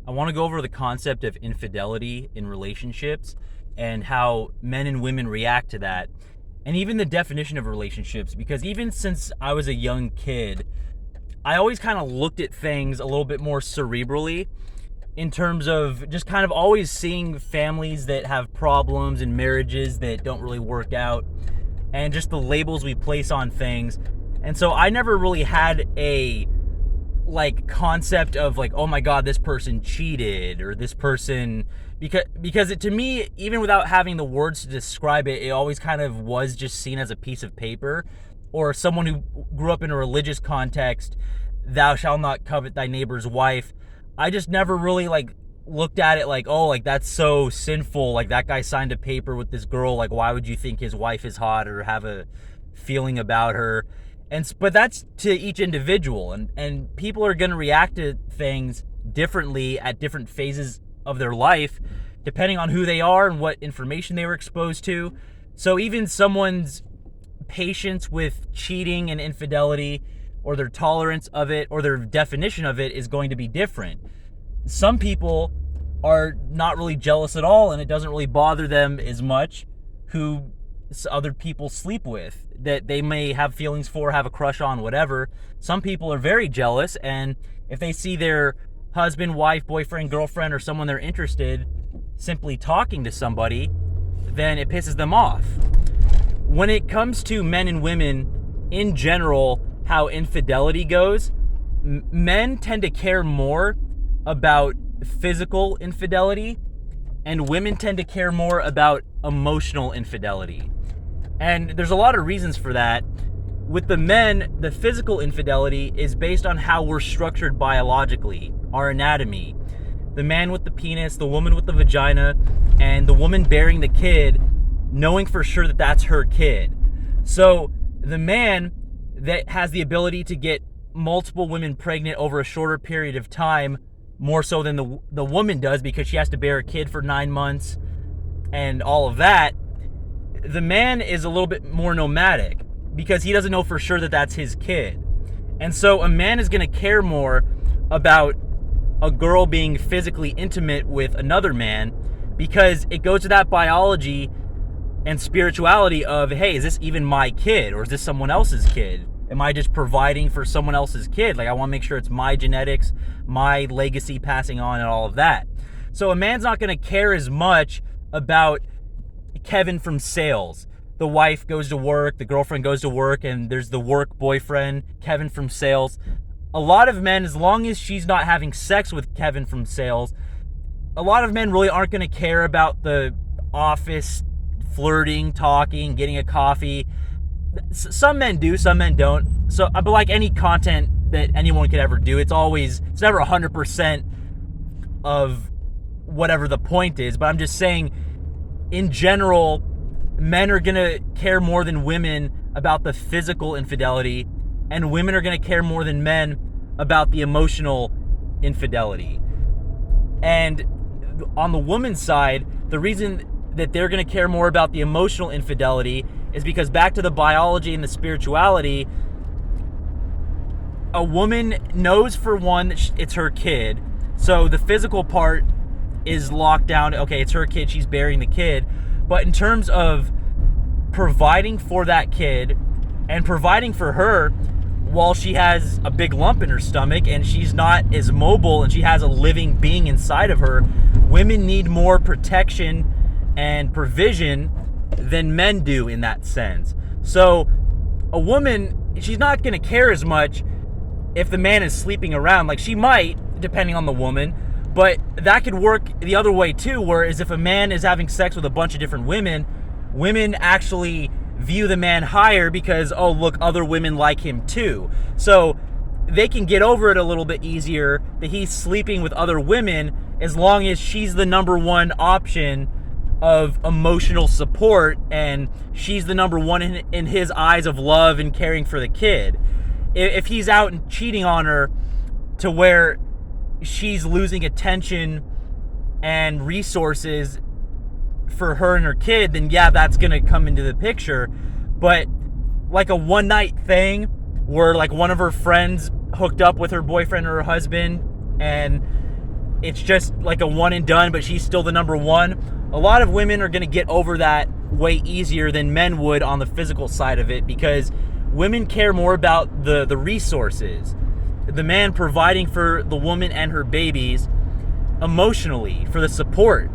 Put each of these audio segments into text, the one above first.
I want to go over the concept of infidelity in relationships and how men and women react to that, and even the definition of relationships. Because even since I was a young kid, I always kind of looked at things a little bit more cerebrally in terms of just kind of always seeing families that have problems and marriages that don't really work out and just the labels we place on things. And so I never really had a concept of oh my god, this person cheated, or this person, to me, even without having the words to describe it, it always kind of was just seen as a piece of paper. Or someone who grew up in a religious context, thou shalt not covet thy neighbor's wife. I just never really looked at it that's so sinful. That guy signed a paper with this girl, why would you think his wife is hot or have a feeling about her? But that's to each individual, and people are going to react to things differently at different phases of their life, depending on who they are and what information they were exposed to. So even someone's patience with cheating and infidelity, or their tolerance of it, or their definition of it, is going to be different. Some people are not really jealous at all, and it doesn't really bother them as much who other people sleep with, that they may have feelings for, have a crush on, whatever. Some people are very jealous, and if they see their husband, wife, boyfriend, girlfriend, or someone they're interested simply talking to somebody, then it pisses them off. When it comes to men and women in general, how infidelity goes, men tend to care more about physical infidelity, and women tend to care more about emotional infidelity. And there's a lot of reasons for that. With the men, the physical infidelity is based on how we're structured biologically, our anatomy. The man with the penis, the woman with the vagina, and the woman bearing the kid, knowing for sure that that's her kid. So the man that has the ability to get multiple women pregnant over a shorter period of time, more so than the woman does, because she has to bear a kid for 9 months and all of that, the man is a little bit more nomadic because he doesn't know for sure that that's his kid. And so a man is going to care more about a girl being physically intimate with another man, because it goes to that biology and spirituality of, hey, is this even my kid, or is this someone else's kid? Am I just providing for someone else's kid? I want to make sure it's my genetics, my legacy passing on, and all of that. So a man's not going to care as much about Kevin from sales. The wife goes to work, the girlfriend goes to work, and there's the work boyfriend, Kevin from sales. A lot of men, as long as she's not having sex with Kevin from sales, a lot of men really aren't going to care about the office flirting, talking, getting a coffee. Some men do, some men don't. So, but like any content that anyone could ever do, it's never 100% of whatever the point is. But I'm just saying, in general, men are going to care more than women about the physical infidelity, and women are going to care more than men about the emotional infidelity. And on the woman's side, the reason that they're going to care more about the emotional infidelity is because, back to the biology and the spirituality, a woman knows, for one, that it's her kid. So the physical part is locked down. Okay, it's her kid, she's bearing the kid. But in terms of providing for that kid and providing for her while she has a big lump in her stomach and she's not as mobile and she has a living being inside of her, women need more protection and provision than men do in that sense. So a woman, she's not going to care as much if the man is sleeping around. She might, depending on the woman, but that could work the other way too, whereas if a man is having sex with a bunch of different women, women actually view the man higher because, oh, look, other women like him too. So they can get over it a little bit easier that he's sleeping with other women, as long as she's the number one option of emotional support and she's the number one in his eyes of love and caring for the kid. If he's out and cheating on her to where she's losing attention and resources for her and her kid, then yeah, that's gonna come into the picture. But like a one night thing where one of her friends hooked up with her boyfriend or her husband and it's just like a one and done, but she's still the number one. A lot of women are going to get over that way easier than men would on the physical side of it, because women care more about the resources. The man providing for the woman and her babies emotionally, for the support,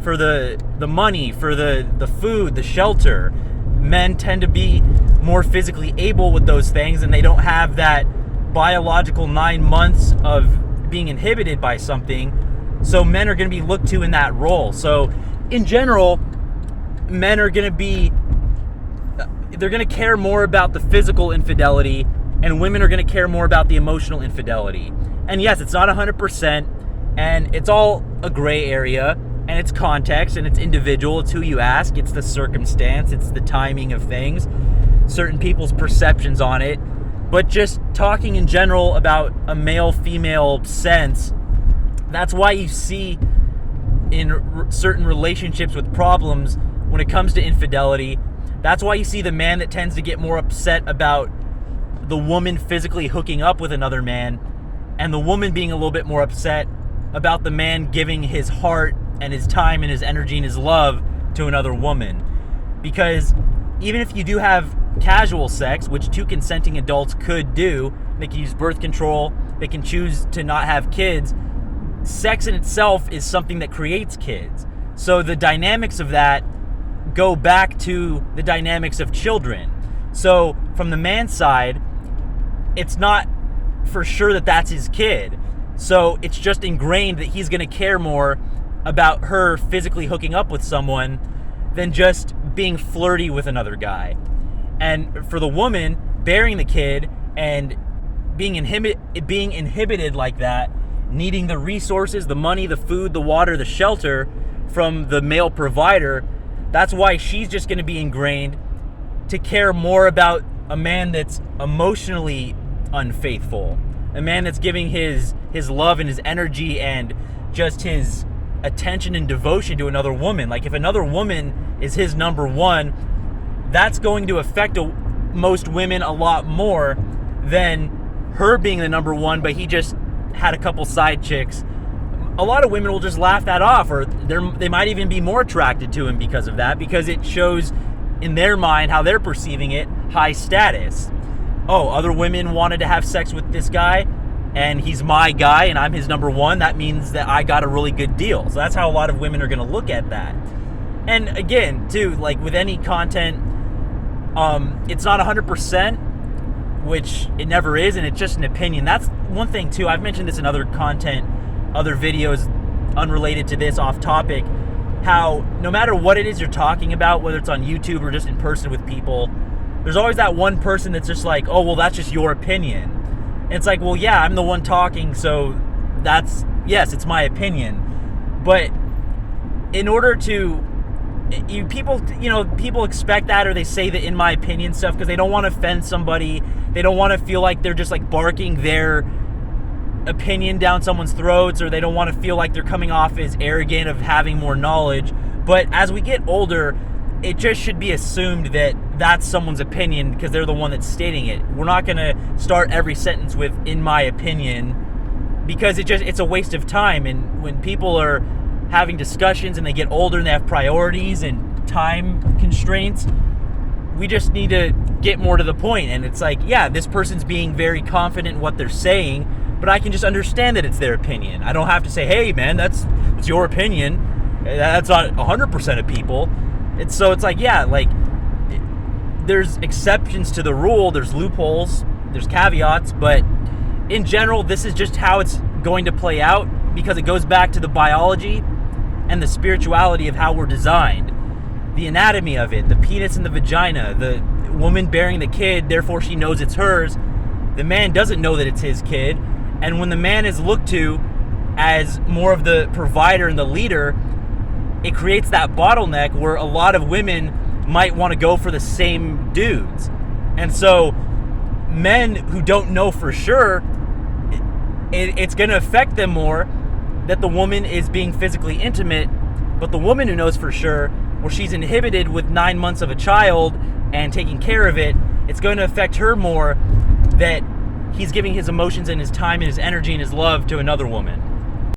for the money, for the food, the shelter. Men tend to be more physically able with those things, and they don't have that biological 9 months of being inhibited by something. So men are going to be looked to in that role. So in general, men are going to be, they're going to care more about the physical infidelity, and women are going to care more about the emotional infidelity. And yes, it's not 100%, and it's all a gray area, and it's context, and it's individual. It's who you ask, it's the circumstance, it's the timing of things, certain people's perceptions on it. But just talking in general about a male-female sense, that's why you see in certain relationships with problems when it comes to infidelity, that's why you see the man that tends to get more upset about the woman physically hooking up with another man, and the woman being a little bit more upset about the man giving his heart and his time and his energy and his love to another woman. Because even if you do have casual sex, which two consenting adults could do, they can use birth control, they can choose to not have kids, sex in itself is something that creates kids. So the dynamics of that go back to the dynamics of children. So from the man's side, it's not for sure that that's his kid. So it's just ingrained that he's going to care more about her physically hooking up with someone than just being flirty with another guy. And for the woman, bearing the kid and being inhibited like that, needing the resources, the money, the food, the water, the shelter from the male provider, that's why she's just going to be ingrained to care more about a man that's emotionally unfaithful, a man that's giving his love and his energy and just his attention and devotion to another woman. Like if another woman is his number one, that's going to affect most women a lot more than her being the number one, but he just had a couple side chicks. A lot of women will just laugh that off, or they might even be more attracted to him because of that, because it shows in their mind how they're perceiving it, high status. Oh, other women wanted to have sex with this guy, and he's my guy, and I'm his number one. That means that I got a really good deal. So that's how a lot of women are going to look at that. And again, too, like with any content, it's not 100%, which it never is, and it's just an opinion. That's one thing, too. I've mentioned this in other content, other videos unrelated to this, off topic, how no matter what it is you're talking about, whether it's on YouTube or just in person with people, there's always that one person that's just like, oh, well, that's just your opinion. And it's like, well, yeah, I'm the one talking, so yes, it's my opinion. But in order to, people expect that, or they say the in my opinion stuff because they don't want to offend somebody. They don't want to feel like they're just like barking their opinion down someone's throats, or they don't want to feel like they're coming off as arrogant of having more knowledge. But as we get older, it just should be assumed that that's someone's opinion because they're the one that's stating it. We're not going to start every sentence with in my opinion, because it's a waste of time. And when people are having discussions and they get older and they have priorities and time constraints, we just need to get more to the point. And it's like, yeah, this person's being very confident in what they're saying, but I can just understand that it's their opinion. I don't have to say, hey, man, that's your opinion. That's not 100% of people. And so it's like, yeah, like there's exceptions to the rule, there's loopholes, there's caveats, but in general, this is just how it's going to play out, because it goes back to the biology and the spirituality of how we're designed. The anatomy of it, the penis and the vagina, the woman bearing the kid, therefore she knows it's hers. The man doesn't know that it's his kid. And when the man is looked to as more of the provider and the leader, it creates that bottleneck where a lot of women might want to go for the same dudes. And so men who don't know for sure, it's going to affect them more that the woman is being physically intimate. But the woman who knows for sure, where she's inhibited with 9 months of a child and taking care of it, it's going to affect her more that he's giving his emotions and his time and his energy and his love to another woman.